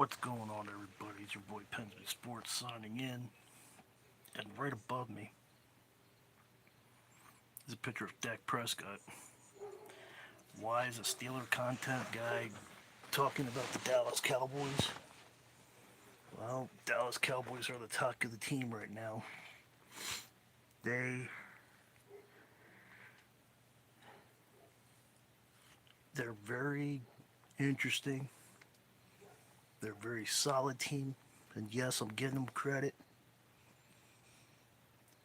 What's going on, everybody? It's your boy Pensby Sports signing in, and right above me is a picture of Dak Prescott. Why is a Steeler content guy talking about the Dallas Cowboys? Well, Dallas Cowboys are the talk of the team right now. They they're very interesting. They're a very solid team, and yes, I'm giving them credit.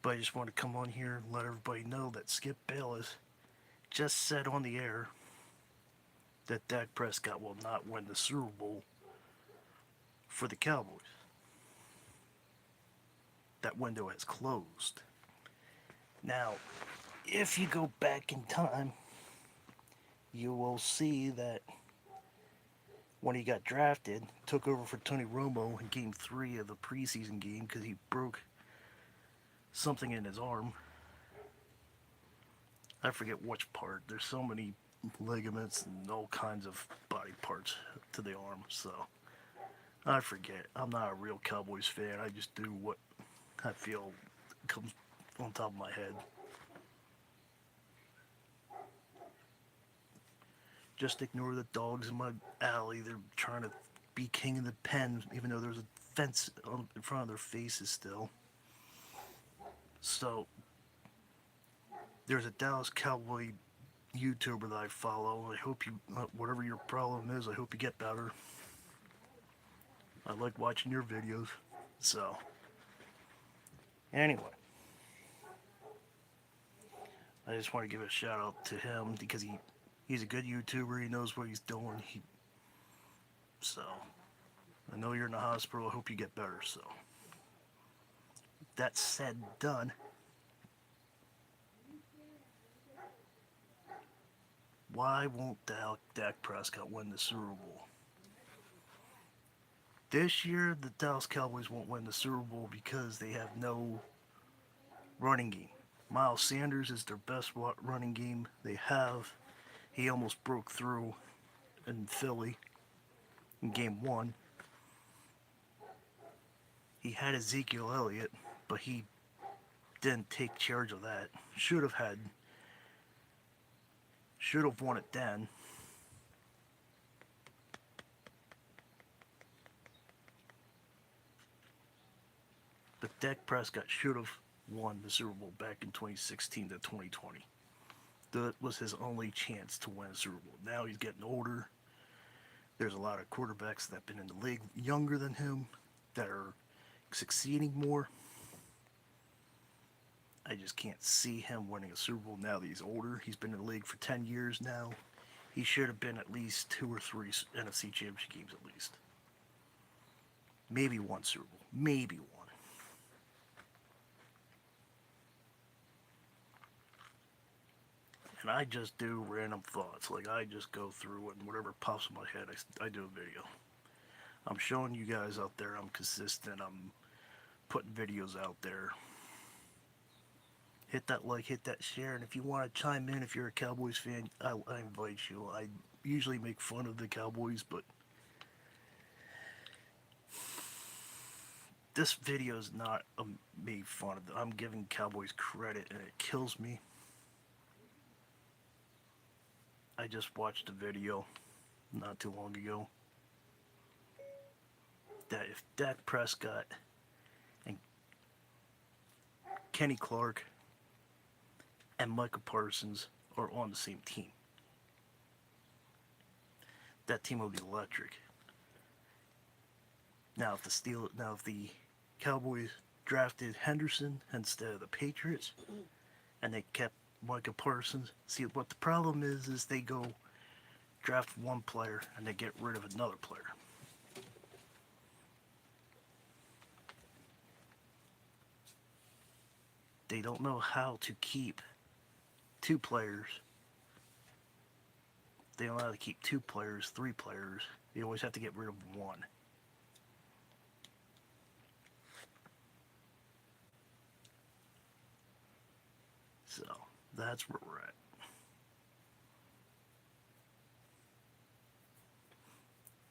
But I just want to come on here and let everybody know that Skip Bayless just said on the air that Dak Prescott will not win the Super Bowl for the Cowboys. That window has closed. Now, if you go back in time, you will see that when he got drafted, took over for Tony Romo in game 3 of the preseason game because he broke something in his arm. I forget which part. There's so many ligaments and all kinds of body parts to the arm, so I forget. I'm not a real Cowboys fan. I just do what I feel comes on top of my head. Just ignore the dogs in my alley. They're trying to be king of the pen, even though there's a fence in front of their faces still. So, there's a Dallas Cowboy YouTuber that I follow. I hope you, whatever your problem is, I hope you get better. I like watching your videos. So, anyway, I just want to give a shout out to him because he's a good YouTuber. He knows what he's doing. So, I know you're in the hospital. I hope you get better. So, that said, done. Why won't Dak Prescott win the Super Bowl? This year, the Dallas Cowboys won't win the Super Bowl because they have no running game. Miles Sanders is their best running game they have. He almost broke through in Philly in game 1. He had Ezekiel Elliott, but he didn't take charge of that. Should have won it then. But Dak Prescott should have won the Super Bowl back in 2016 to 2020. That was his only chance to win a Super Bowl. Now he's getting older. There's a lot of quarterbacks that have been in the league younger than him that are succeeding more. I just can't see him winning a Super Bowl now that he's older. He's been in the league for 10 years now. He should have been at least 2 or 3 NFC Championship games at least. Maybe one Super Bowl. Maybe one. And I just do random thoughts. Like, I just go through and whatever pops in my head, I do a video. I'm showing you guys out there I'm consistent. I'm putting videos out there. Hit that like, hit that share, and if you want to chime in, if you're a Cowboys fan, I invite you. I usually make fun of the Cowboys, but this video is not made fun of them. I'm giving Cowboys credit, and it kills me. I just watched a video not too long ago that if Dak Prescott and Kenny Clark and Micah Parsons are on the same team, that team will be electric. Now if the Cowboys drafted Henderson instead of the Patriots, and they kept Micah Parsons, see what the problem is they go draft one player and they get rid of another player. They don't know how to keep 2 players. They don't know how to keep 2 players, 3 players. They always have to get rid of one. So, that's where we're at.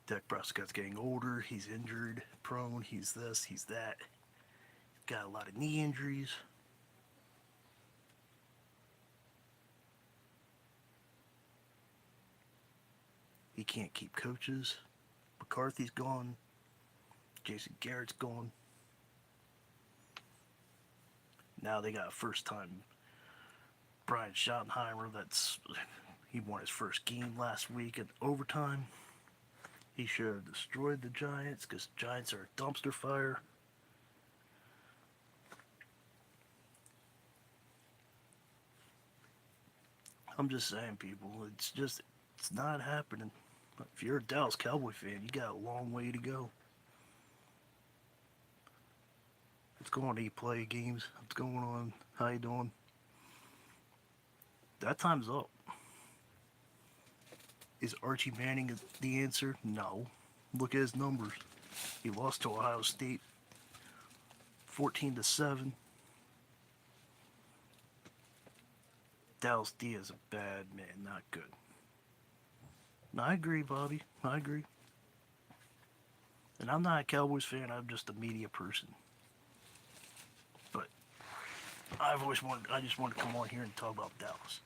Dak Prescott's getting older. He's injured prone. He's this, he's that. Got a lot of knee injuries. He can't keep coaches. McCarthy's gone. Jason Garrett's gone. Now they got a first time Brian Schottenheimer. He won his first game last week in overtime. He should have destroyed the Giants because Giants are a dumpster fire. I'm just saying, people, it's not happening. If you're a Dallas Cowboy fan, you got a long way to go. What's going on, play games? What's going on? How you doing? That time's up. Is Archie Manning the answer? No. Look at his numbers. He lost to Ohio State 14-7. Dallas D is a bad man, not good. I agree, Bobby. I agree. And I'm not a Cowboys fan, I'm just a media person. But I just wanted to come on here and talk about Dallas.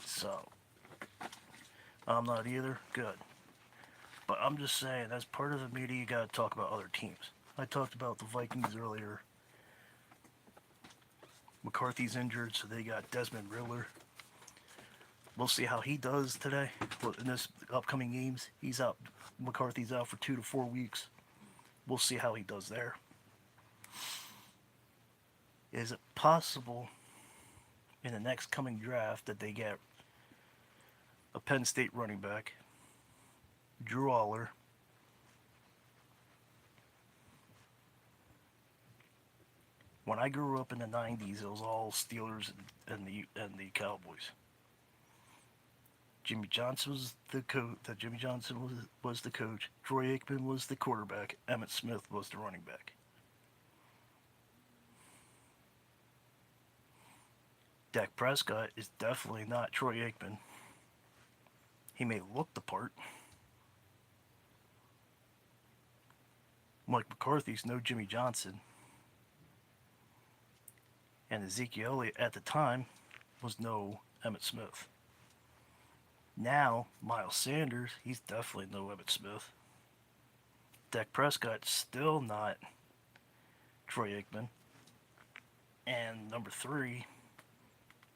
So, I'm not either. Good. But I'm just saying, as part of the media, you gotta talk about other teams. I talked about the Vikings earlier. McCarthy's injured, so they got Desmond Riddler. We'll see how he does today. In this upcoming games, he's out. McCarthy's out for 2 to 4 weeks. We'll see how he does there. Is it possible in the next coming draft that they get a Penn State running back, Drew Aller, when I grew up in the 90s, it was all Steelers and the Cowboys. Jimmy Johnson was the coach. Jimmy Johnson was the coach. Troy Aikman was the quarterback. Emmitt Smith was the running back. Dak Prescott is definitely not Troy Aikman. He may look the part. Mike McCarthy's no Jimmy Johnson. And Ezekiel Elliott at the time was no Emmitt Smith. Now, Miles Sanders, he's definitely no Emmitt Smith. Dak Prescott's still not Troy Aikman. And number 3,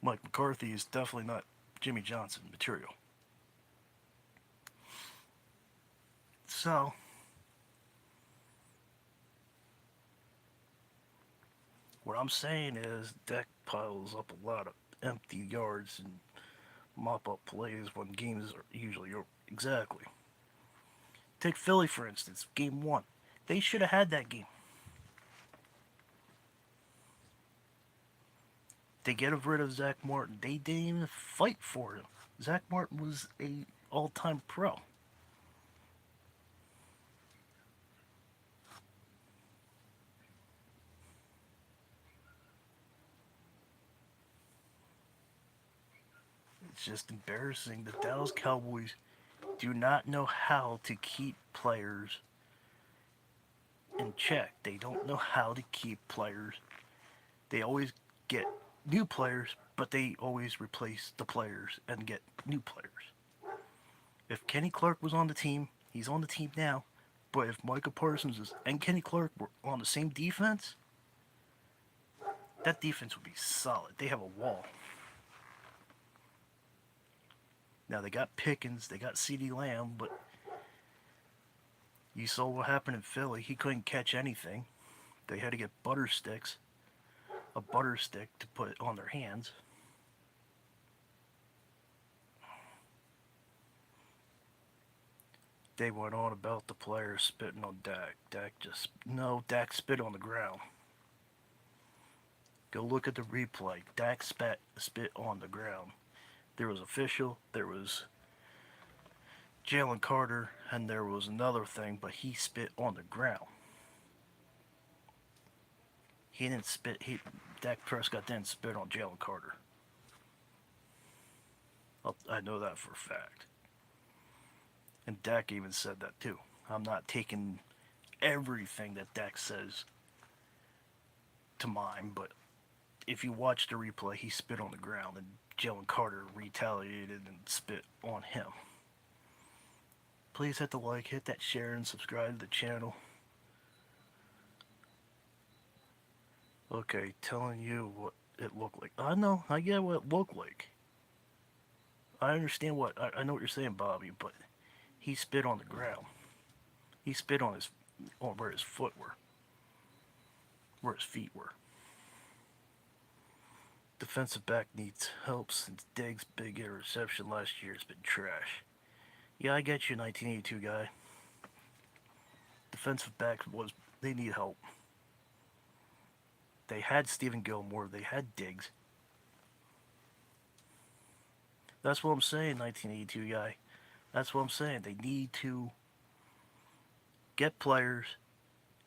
Mike McCarthy is definitely not Jimmy Johnson material. So, what I'm saying is Dak piles up a lot of empty yards and mop up plays when games are usually over. Exactly. Take Philly, for instance, game 1. They should have had that game. They get rid of Zach Martin. They didn't even fight for him. Zach Martin was a all-time pro. It's just embarrassing. The Dallas Cowboys do not know how to keep players in check. They don't know how to keep players. They always get new players, but they always replace the players and get new players. If Kenny Clark was on the team, he's on the team now. But if Micah Parsons and Kenny Clark were on the same defense, that defense would be solid. They have a wall. Now they got Pickens, they got CeeDee Lamb, but you saw what happened in Philly. He couldn't catch anything. They had to get a butter stick to put on their hands. They went on about the players spitting on Dak. Dak spit on the ground. Go look at the replay. Dak spit on the ground. There was official, there was Jalen Carter, and there was another thing, but he spit on the ground. Dak Prescott didn't spit on Jalen Carter. I know that for a fact. And Dak even said that too. I'm not taking everything that Dak says to mine, but if you watch the replay, he spit on the ground, and Jalen Carter retaliated and spit on him. Please hit the like, hit that share, and subscribe to the channel. Okay, telling you what it looked like. I know, I get what it looked like. I understand I know what you're saying, Bobby, but he spit on the ground. He spit on where his foot were, where his feet were. Defensive back needs help since Diggs' big interception last year has been trash. Yeah, I get you, 1982 guy. Defensive backs they need help. They had Stephen Gilmore, they had Diggs. That's what I'm saying, 1982 guy. That's what I'm saying. They need to get players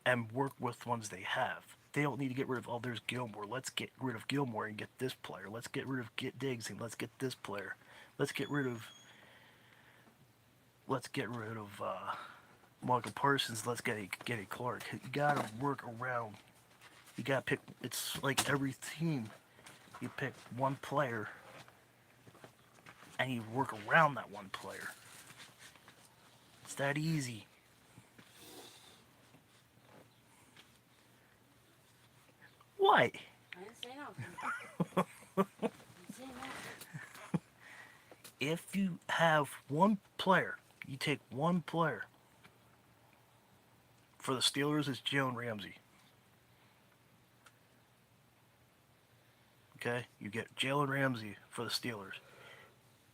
and work with ones they have. They don't need to get rid of, oh, there's Gilmore. Let's get rid of Gilmore and get this player. Let's get rid of Diggs and let's get this player. Let's get rid of Michael Parsons. Let's get a Clark. You gotta work around. You gotta pick. It's like every team. You pick one player and you work around that one player. It's that easy. What? I didn't say nothing. I didn't say nothing. If you have one player, you take one player. For the Steelers, it's Jalen Ramsey. Okay? You get Jalen Ramsey for the Steelers.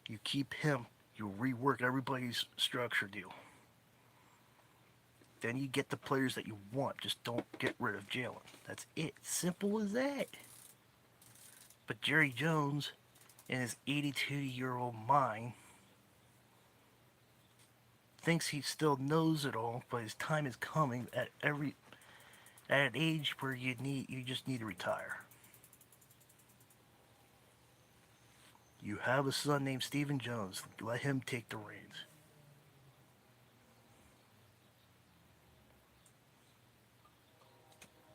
You keep him. You rework everybody's structure deal. Then you get the players that you want. Just don't get rid of Jalen. That's it. Simple as that. But Jerry Jones, in his 82-year-old mind, thinks he still knows it all, but his time is coming at an age where you just need to retire. You have a son named Stephen Jones. Let him take the reins.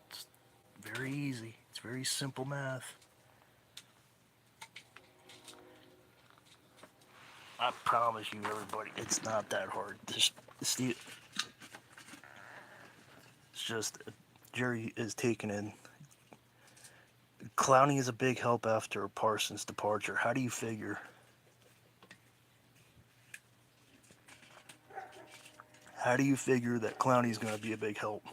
It's very easy. It's very simple math. I promise you, everybody, it's not that hard. It's just Jerry is taking in. Clowney is a big help after Parsons' departure. How do you figure? How do you figure that Clowney is going to be a big help?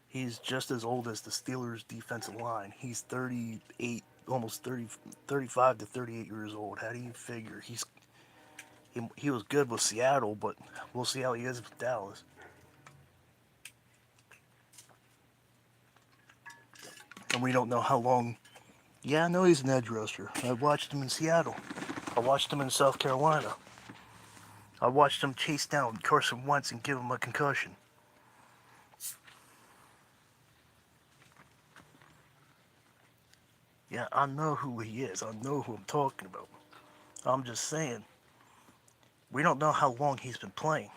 He's just as old as the Steelers' defensive line. He's 38, almost 30, 35 to 38 years old. How do you figure? He was good with Seattle, but we'll see how he is with Dallas. And we don't know how long. Yeah, I know he's an edge rusher. I watched him in Seattle. I watched him in South Carolina. I watched him chase down Carson Wentz and give him a concussion. Yeah, I know who he is. I know who I'm talking about. I'm just saying, we don't know how long he's been playing.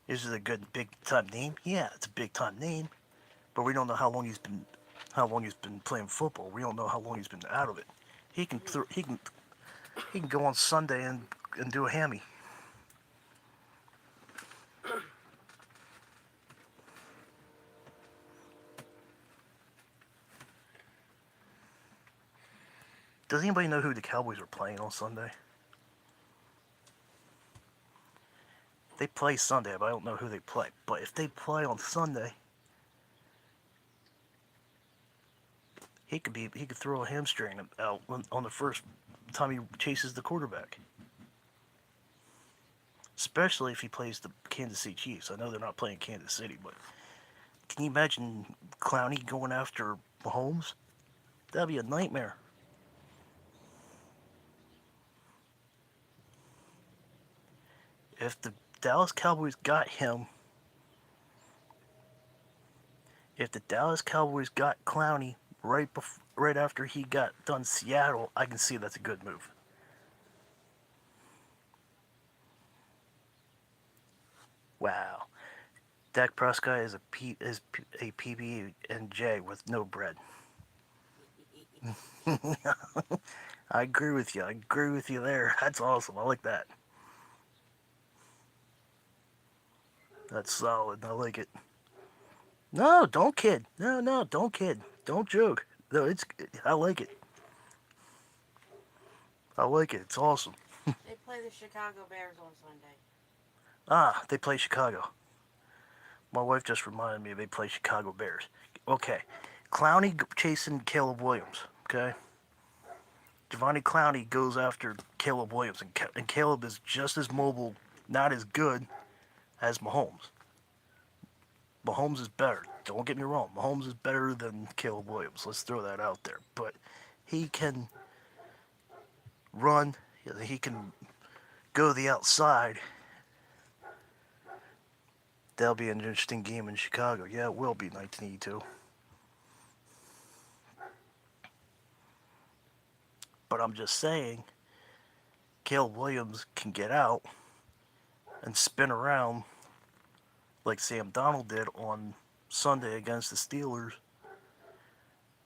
Is it a good big time name? Yeah, it's a big time name. But we don't know how long he's been playing football. We don't know how long he's been out of it. He can go on Sunday and do a hammy. Does anybody know who the Cowboys are playing on Sunday? They play Sunday, but I don't know who they play. But if they play on Sunday, he could throw a hamstring out on the first time he chases the quarterback. Especially if he plays the Kansas City Chiefs. I know they're not playing Kansas City, but can you imagine Clowney going after Mahomes? That'd be a nightmare. If the Dallas Cowboys got him, if the Dallas Cowboys got Clowney right before, right after he got done Seattle, I can see that's a good move. Wow. Dak Prescott is a PB and J with no bread. I agree with you. I agree with you there. That's awesome. I like that. That's solid. I like it. No, don't kid. No, no, don't kid. Don't joke. No, it's. I like it. I like it. It's awesome. They play the Chicago Bears on Sunday. Ah, they play Chicago. My wife just reminded me they play Chicago Bears. Okay, Clowney chasing Caleb Williams. Okay, Giovanni Clowney goes after Caleb Williams, and Caleb is just as mobile, not as good as Mahomes. Mahomes is better. Don't get me wrong. Mahomes is better than Caleb Williams. Let's throw that out there. But he can run. He can go the outside. That'll be an interesting game in Chicago. Yeah, it will be 1982. But I'm just saying, Caleb Williams can get out and spin around like Sam Donald did on Sunday against the Steelers.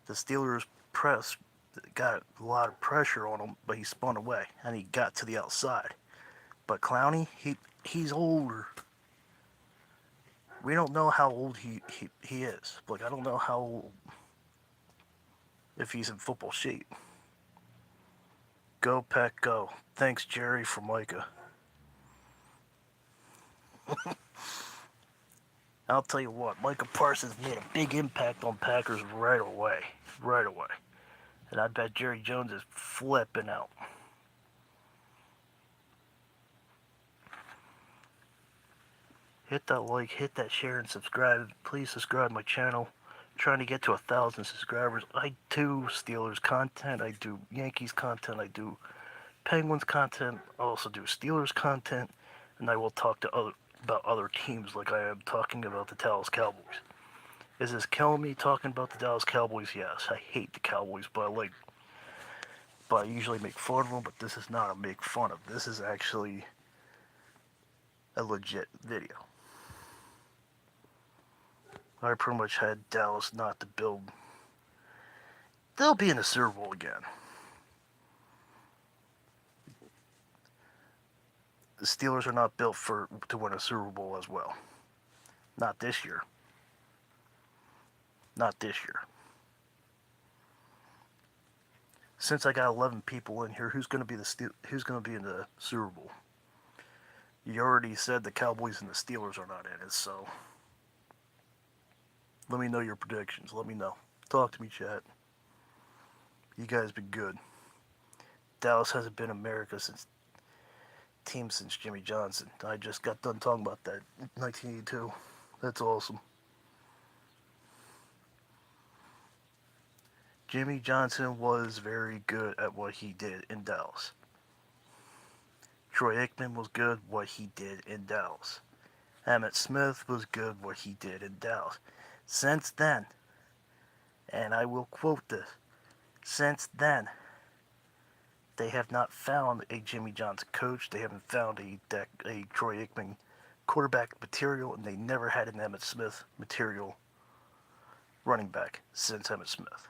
The Steelers press got a lot of pressure on him, but he spun away and he got to the outside. But Clowney, he's older. We don't know how old he is. Like, I don't know how old, if he's in football shape. Go, Pack, go. Thanks, Jerry, for Micah. I'll tell you what, Micah Parsons made a big impact on Packers right away. Right away. And I bet Jerry Jones is flipping out. Hit that like, hit that share, and subscribe. Please subscribe my channel. I'm trying to get to 1,000 subscribers. I do Steelers content. I do Yankees content. I do Penguins content. I also do Steelers content. And I will talk to about other teams like I am talking about the Dallas Cowboys. Is this killing me talking about the Dallas Cowboys? Yes. I hate the Cowboys, but I usually make fun of them, but this is not a make fun of. This is actually a legit video. I pretty much had Dallas not to build. They'll be in the Super Bowl again. The Steelers are not built to win a Super Bowl as well. Not this year. Not this year. Since I got 11 people in here, who's going to be in the Super Bowl? You already said the Cowboys and the Steelers are not in it, so let me know your predictions. Let me know. Talk to me, chat. You guys been good. Dallas hasn't been America's team since Jimmy Johnson. I just got done talking about that in 1982. That's awesome. Jimmy Johnson was very good at what he did in Dallas. Troy Aikman was good what he did in Dallas. Emmitt Smith was good what he did in Dallas. Since then, and I will quote this, since then, they have not found a Jimmy Johnson coach. They haven't found a Troy Aikman quarterback material, and they never had an Emmitt Smith material running back since Emmitt Smith.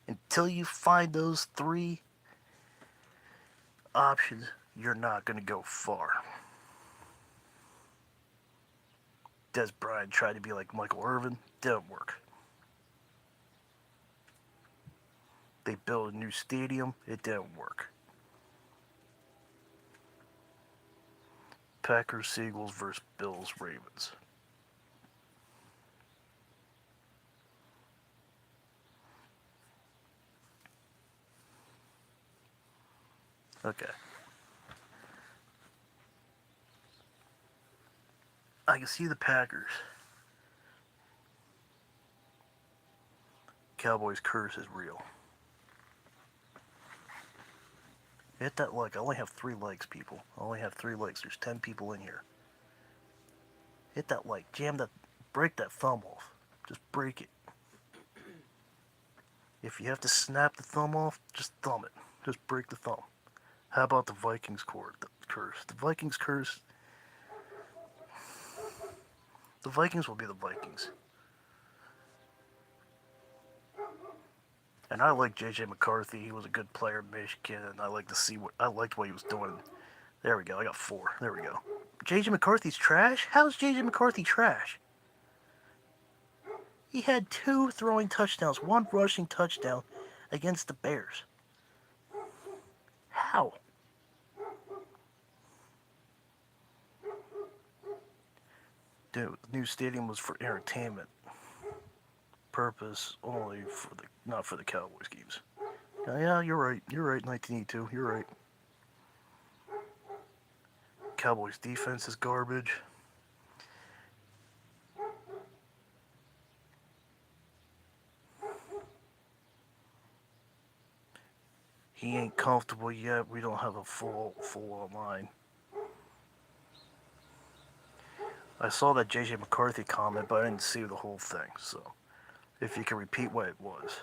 Until you find those three options, you're not going to go far. Des Bryant tried to be like Michael Irvin. Didn't work. They built a new stadium. It didn't work. Packers, Eagles versus Bills, Ravens. Okay. I can see the Packers. Cowboys' curse is real. Hit that like. I only have 3 likes, people. I only have 3 likes. There's 10 people in here. Hit that like. Jam that. Break that thumb off. Just break it. If you have to snap the thumb off, just thumb it. Just break the thumb. How about the Vikings curse? The Vikings curse. The Vikings will be the Vikings. And I like J.J. McCarthy. He was a good player in Michigan, and I liked what he was doing. There we go. I got 4. There we go. J.J. McCarthy's trash? How's J.J. McCarthy trash? He had 2 throwing touchdowns, 1 rushing touchdown against the Bears. How? Dude, the new stadium was for entertainment purpose only, not for the Cowboys games. Yeah, you're right. You're right. 1982. You're right. Cowboys defense is garbage. He ain't comfortable yet. We don't have a full line. I saw that J.J. McCarthy comment, but I didn't see the whole thing. So, if you can repeat what it was.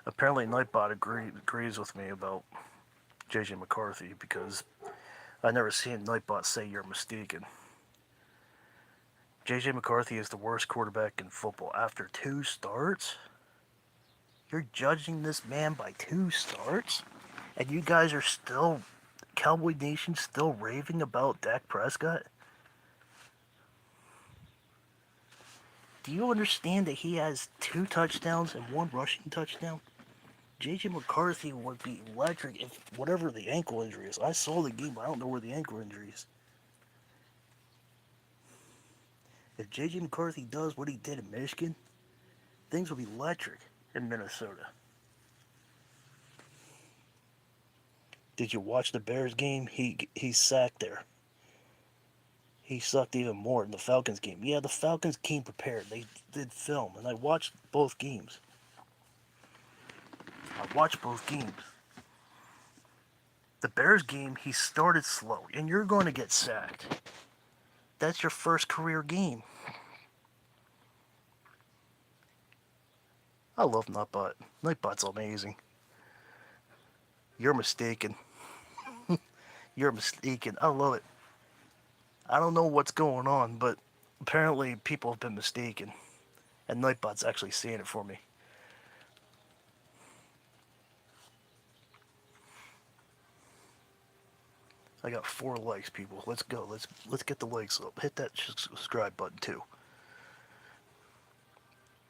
Apparently, Nightbot agrees with me about J.J. McCarthy because I never seen Nightbot say you're mistaken. J.J. McCarthy is the worst quarterback in football after 2 starts. You're judging this man by 2 starts, and you guys are still, Cowboy Nation, still raving about Dak Prescott. Do you understand that he has 2 touchdowns and 1 rushing touchdown? J.J. McCarthy would be electric if whatever the ankle injury is. I saw the game, but I don't know where the ankle injury is. If J.J. McCarthy does what he did in Michigan, things will be electric in Minnesota. Did you watch the Bears game? He sacked there. He sucked even more in the Falcons game. Yeah, the Falcons came prepared. They did film, and I watched both games. The Bears game, he started slow, and you're going to get sacked. That's your first career game. I love Nightbot. Nightbot's amazing. You're mistaken. You're mistaken. I love it. I don't know what's going on, but apparently people have been mistaken. And Nightbot's actually seeing it for me. I got 4 likes, people. Let's go. Let's get the likes up. Hit that subscribe button too.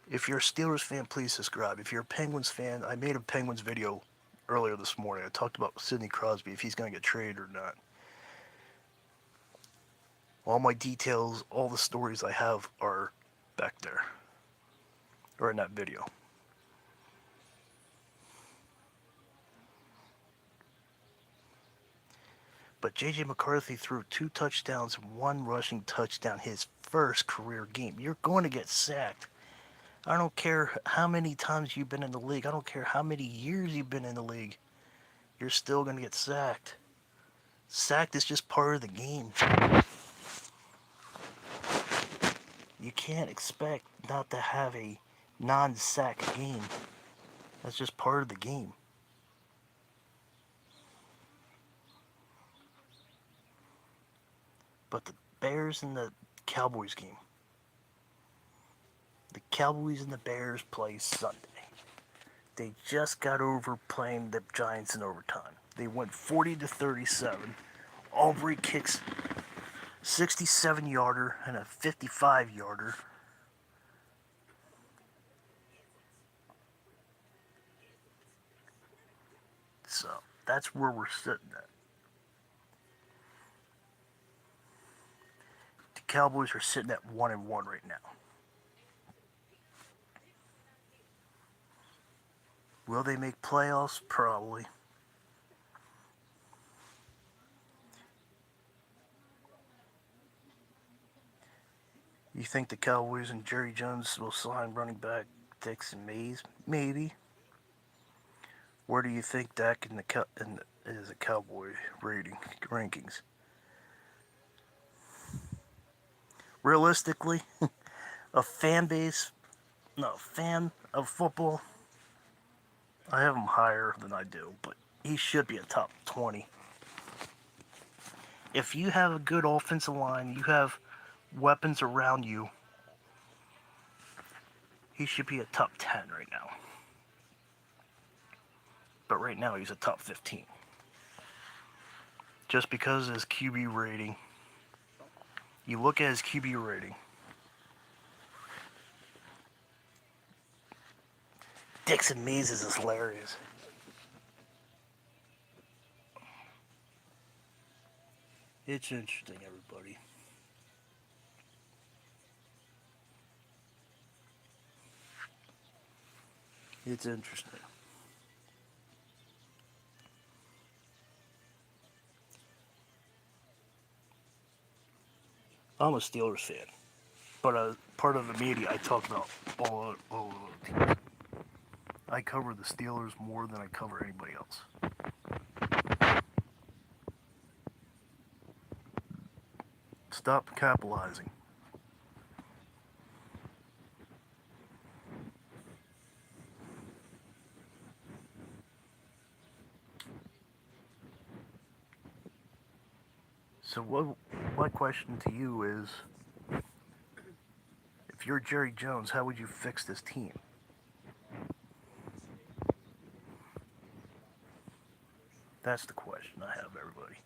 If you're a Steelers fan, please subscribe. If you're a Penguins fan, I made a Penguins video earlier this morning. I talked about Sidney Crosby, if he's going to get traded or not. All my details, all the stories I have are back there. Or in that video. But J.J. McCarthy threw 2 touchdowns and 1 rushing touchdown his first career game. You're going to get sacked. I don't care how many times you've been in the league. I don't care how many years you've been in the league. You're still going to get sacked. Sacked is just part of the game. You can't expect not to have a non-sack game. That's just part of the game. But the Bears and the Cowboys game. The Cowboys and the Bears play Sunday. They just got over playing the Giants in overtime. They went 40-37. Aubrey kicks 67-yarder and a 55-yarder. So that's where we're sitting at. The Cowboys are sitting at 1-1 right now. Will they make playoffs? Probably. You think the Cowboys and Jerry Jones will sign running back Dixon Mays? Maybe. Where do you think Dak is a Cowboy rankings? realistically, a fan base, no, fan of football, I have him higher than I do, but he should be a top 20. If you have a good offensive line, you have weapons around you, he should be a top 10 right now. But right now, he's a top 15. Just because of his QB rating. You look at his QB rating. Dixon Mays is hilarious. It's interesting, everybody. It's interesting. I'm a Steelers fan, but part of the media I talk about all the teams. I cover the Steelers more than I cover anybody else. Stop capitalizing. So my question to you is, if you're Jerry Jones, how would you fix this team? That's the question I have, everybody.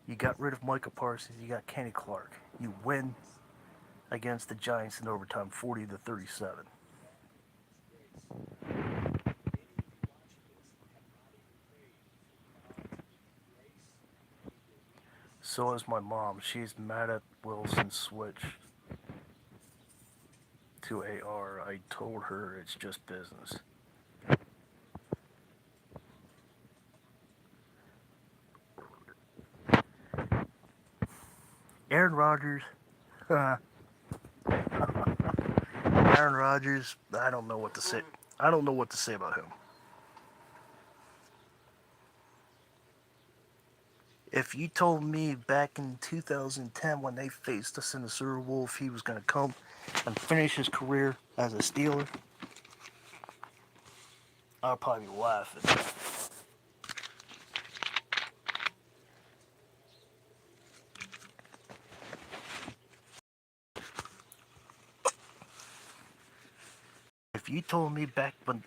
You got rid of Micah Parsons, you got Kenny Clark. You win against the Giants in overtime, 40-37. So is my mom. She's mad at Wilson's switch to AR. I told her it's just business. Aaron Rodgers. Aaron Rodgers, I don't know what to say. I don't know what to say about him. If you told me back in 2010 when they faced us in the Super Bowl if he was going to come and finish his career as a Steeler, I'd probably be laughing. If you told me back in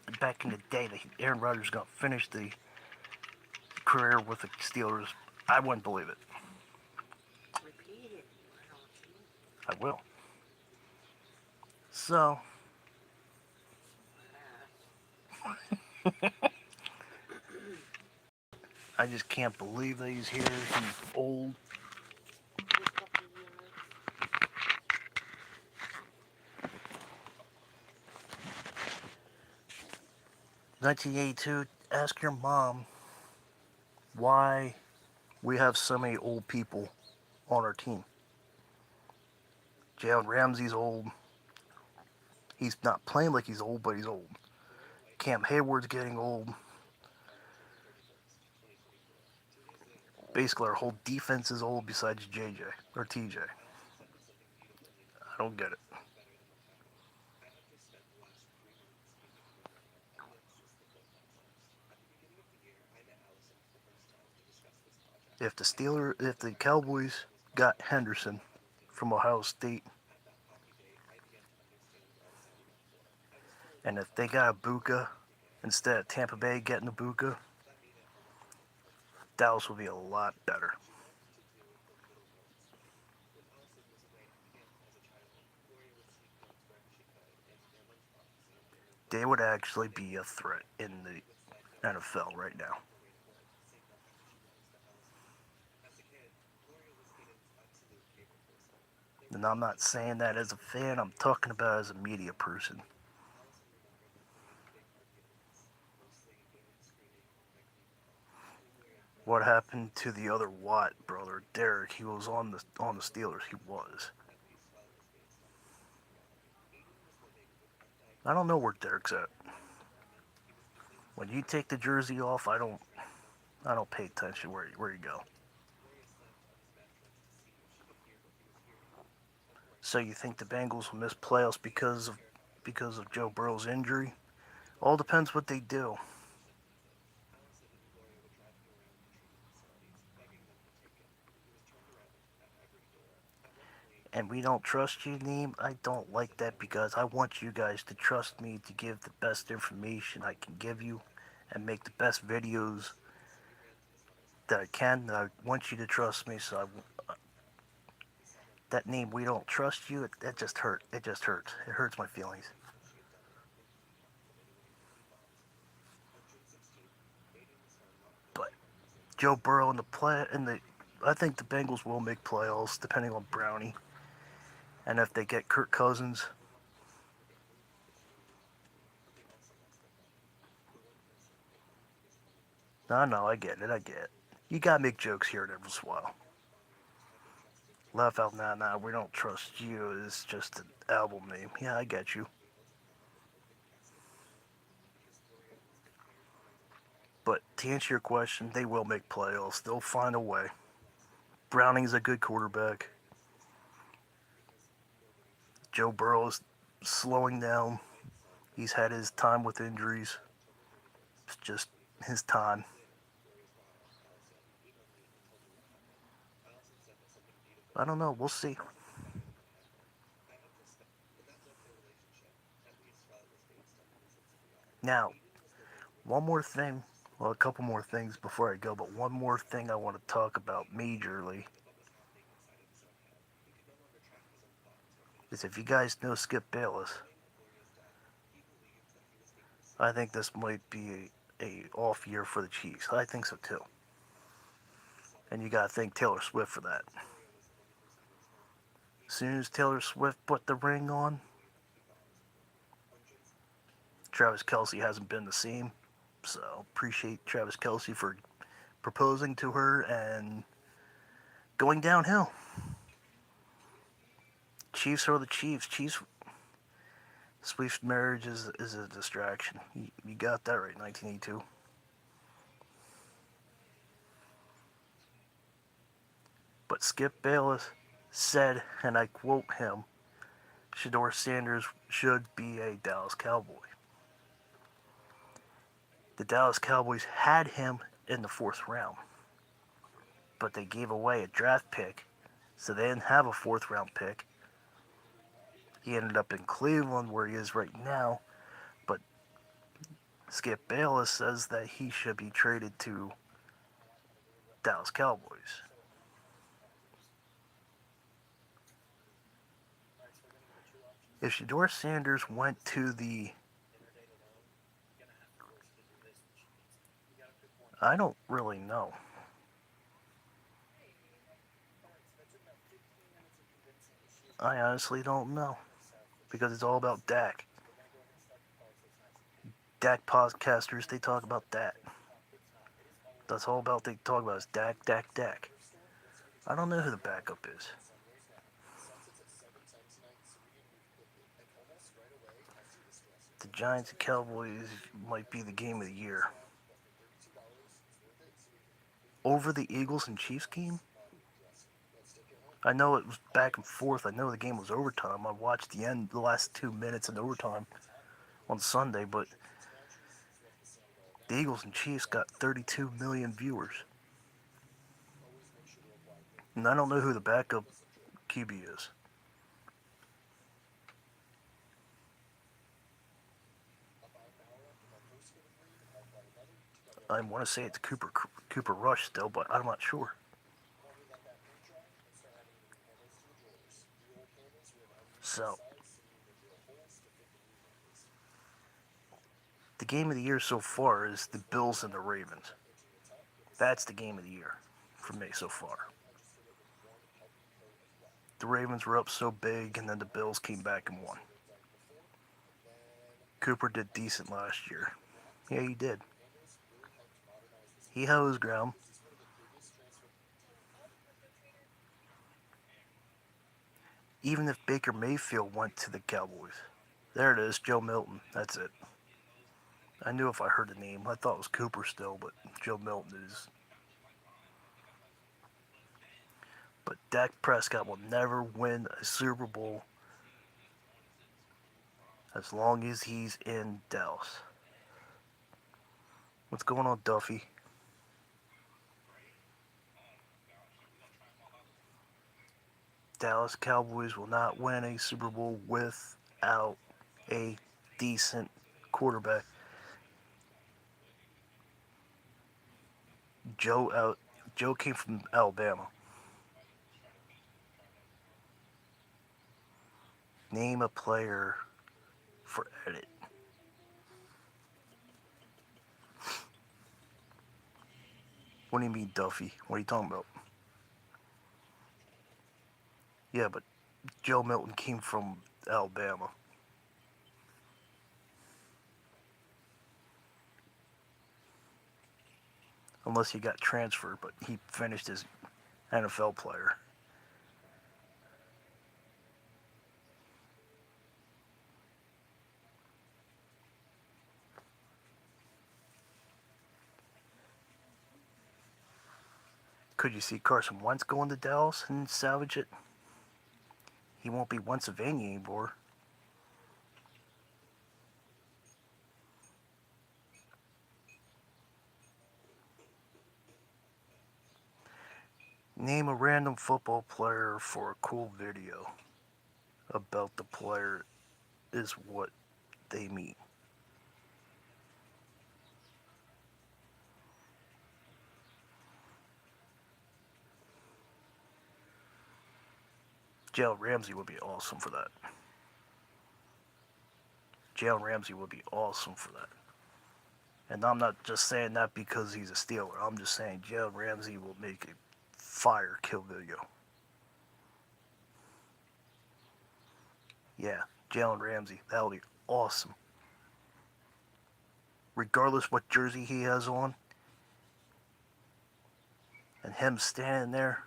the day that Aaron Rodgers was going to finish the career with the Steelers, I wouldn't believe it. Repeat it. I will. So, I just can't believe that he's here. He's old. 1982, ask your mom why we have so many old people on our team. Jalen Ramsey's old. He's not playing like he's old, but he's old. Cam Hayward's getting old. Basically, our whole defense is old besides JJ or TJ. I don't get it. If the Cowboys got Henderson from Ohio State, and if they got Ibuka instead of Tampa Bay getting Ibuka, Dallas will be a lot better. They would actually be a threat in the NFL right now. And I'm not saying that as a fan, I'm talking about as a media person. What happened to the other Watt brother, Derek? He was on the Steelers. He was. I don't know where Derek's at. When you take the jersey off, I don't pay attention where you go. So you think the Bengals will miss playoffs because of Joe Burrow's injury? All depends what they do. And we don't trust you, Neem. I don't like that because I want you guys to trust me to give the best information I can give you and make the best videos that I can. I want you to trust me, so that name, we don't trust you, that just hurt. It just hurts. It hurts my feelings. But Joe Burrow I think the Bengals will make playoffs depending on Brownie and if they get Kirk Cousins. No, I get it. I get it. You gotta make jokes here and every once in a while. Laugh out, nah, we don't trust you. It's just an album name. Yeah, I get you. But to answer your question, they will make playoffs. They'll find a way. Browning's a good quarterback. Joe Burrow's slowing down. He's had his time with injuries. It's just his time. I don't know. We'll see. Now, one more thing. Well, a couple more things before I go, but one more thing I want to talk about majorly is if you guys know Skip Bayless, I think this might be a off year for the Chiefs. I think so too. And you gotta thank Taylor Swift for that. As soon as Taylor Swift put the ring on, Travis Kelce hasn't been the same. So appreciate Travis Kelce for proposing to her and going downhill. Chiefs are the Chiefs. Swift's marriage is a distraction. You got that right, 1982. But Skip Bayless said, and I quote him, Shedeur Sanders should be a Dallas Cowboy. The Dallas Cowboys had him in the fourth round, but they gave away a draft pick, so they didn't have a fourth round pick. He ended up in Cleveland where he is right now, but Skip Bayless says that he should be traded to Dallas Cowboys. If Shedeur Sanders went to the... I don't really know. I honestly don't know. Because it's all about Dak. Dak podcasters, they talk about that. That's all about they talk about is Dak, Dak, Dak. I don't know who the backup is. The Giants and Cowboys might be the game of the year. Over the Eagles and Chiefs game? I know it was back and forth. I know the game was overtime. I watched the last 2 minutes in overtime on Sunday, but the Eagles and Chiefs got 32 million viewers. And I don't know who the backup QB is. I want to say it's Cooper Rush still, but I'm not sure. So, the game of the year so far is the Bills and the Ravens. That's the game of the year for me so far. The Ravens were up so big, and then the Bills came back and won. Cooper did decent last year. Yeah, he did. He held his ground. Even if Baker Mayfield went to the Cowboys. There it is, Joe Milton. That's it. I knew if I heard the name. I thought it was Cooper still, but Joe Milton is. But Dak Prescott will never win a Super Bowl as long as he's in Dallas. What's going on, Duffy? Dallas Cowboys will not win a Super Bowl without a decent quarterback. Joe came from Alabama. Name a player for edit. What do you mean, Duffy? What are you talking about? Yeah, but Joe Milton came from Alabama. Unless he got transferred, but he finished as NFL player. Could you see Carson Wentz going to Dallas and salvage it? He won't be Wentzylvania anymore. Name a random football player for a cool video about the player is what they mean. Jalen Ramsey would be awesome for that. Jalen Ramsey would be awesome for that. And I'm not just saying that because he's a Steeler. I'm just saying Jalen Ramsey will make a fire kill video. Yeah, Jalen Ramsey. That would be awesome. Regardless what jersey he has on. And him standing there.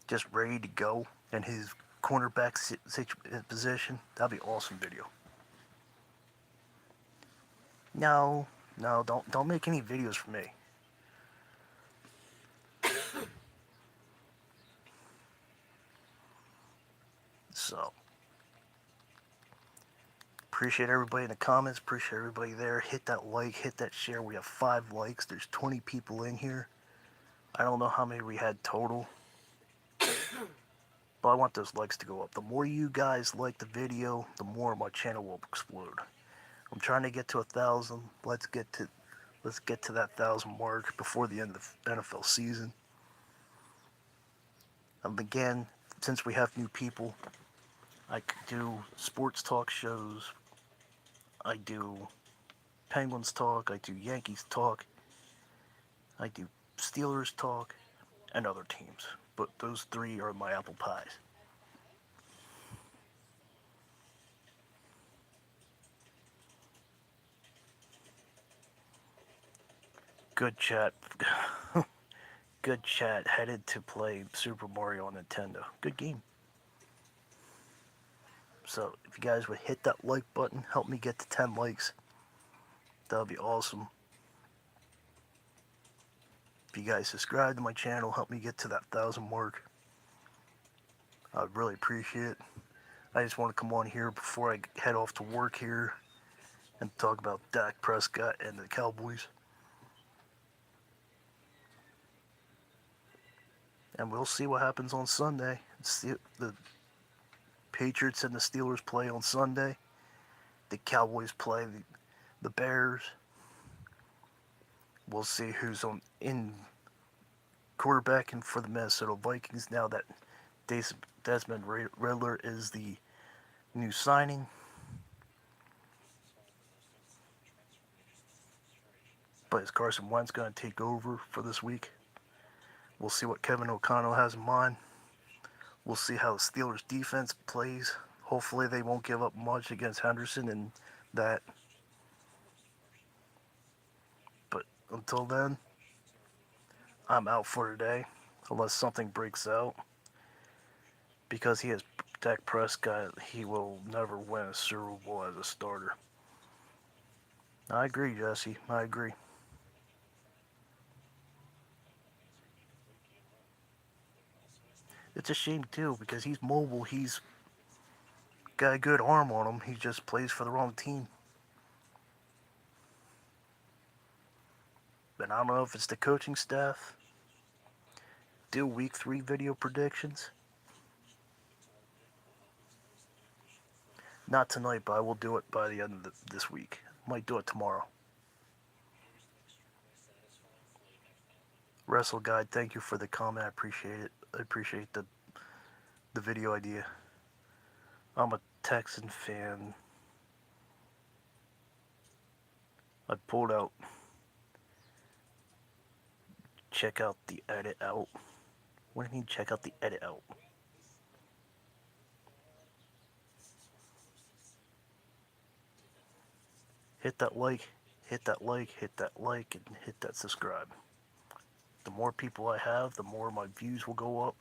Just ready to go. And his cornerback position. That'd be awesome video. No, don't make any videos for me. So, appreciate everybody in the comments. Appreciate everybody there. Hit that like, hit that share. We have 5 likes. There's 20 people in here. I don't know how many we had total. But I want those likes to go up. The more you guys like the video, the more my channel will explode. I'm trying to get to 1,000. Let's get to that 1,000 mark before the end of the NFL season. And again, since we have new people, I do sports talk shows. I do Penguins talk. I do Yankees talk. I do Steelers talk and other teams. But those 3 are my apple pies. Good chat. Good chat. Headed to play Super Mario on Nintendo. Good game. So, if you guys would hit that like button, help me get to 10 likes. That would be awesome. If you guys subscribe to my channel, help me get to that 1,000 mark. I'd really appreciate it. I just want to come on here before I head off to work here and talk about Dak Prescott and the Cowboys. And we'll see what happens on Sunday. The Patriots and the Steelers play on Sunday. The Cowboys play the Bears. We'll see who's in quarterbacking for the Minnesota Vikings now that Desmond Riddler is the new signing. But is Carson Wentz going to take over for this week? We'll see what Kevin O'Connell has in mind. We'll see how the Steelers defense plays. Hopefully they won't give up much against Henderson and that. But until then, I'm out for today. Unless something breaks out. Because he has Dak Prescott, he will never win a Super Bowl as a starter. I agree, Jesse. I agree. It's a shame too because he's mobile. He's got a good arm on him. He just plays for the wrong team. But I don't know if it's the coaching staff. Do week 3 video predictions. Not tonight, but I will do it by the end of this week. Might do it tomorrow. Wrestle Guide, thank you for the comment. I appreciate it. I appreciate the video idea. I'm a Texan fan. I pulled out. Check out the edit out. What do you mean check out the edit out? Hit that like, hit that like, hit that like, and hit that subscribe. The more people I have, the more my views will go up.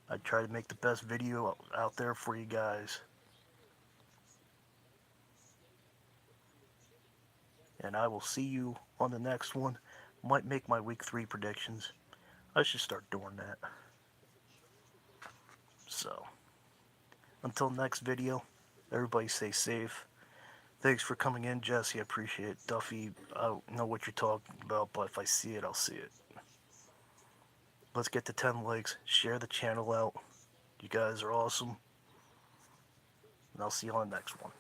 I try to make the best video out there for you guys. And I will see you on the next one. Might make my week 3 predictions. I should start doing that. So, until next video, everybody stay safe. Thanks for coming in, Jesse. I appreciate it. Duffy, I don't know what you're talking about, but if I see it, I'll see it. Let's get to 10 likes. Share the channel out. You guys are awesome. And I'll see you on the next one.